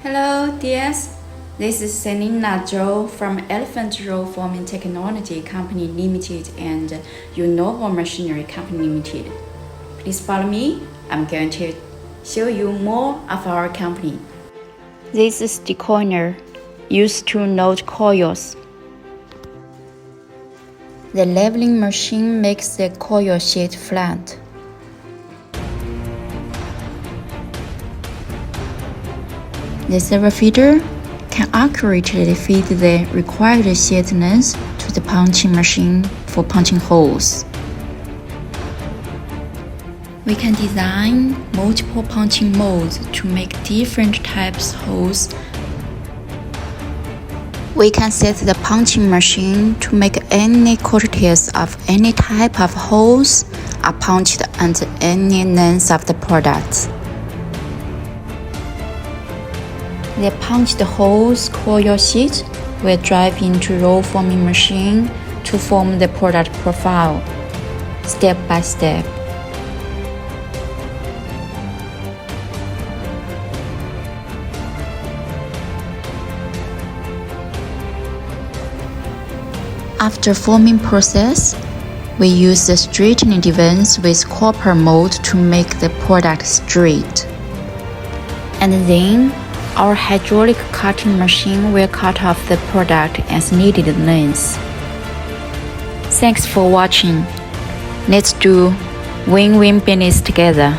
Hello, dears. This is Selina Zou from Elephant Roll Forming Technology Company Limited and Unovo Machinery Company Limited. Please follow me. I'm going to show you more of our company. This is the coiner used to load coils. The leveling machine makes the coil sheet flat. The servo feeder can accurately feed the required sheet length to the punching machine for punching holes. We can design multiple punching molds to make different types of holes. We can set the punching machine to make any quantities of any type of holes are punched at any length of the product. The punched holes coil sheet will drive into roll forming machine to form the product profile, step by step. After forming process, we use the straightening device with copper mold to make the product straight. And then our hydraulic cutting machine will cut off the product as needed length. Thanks for watching. Let's do win-win business together.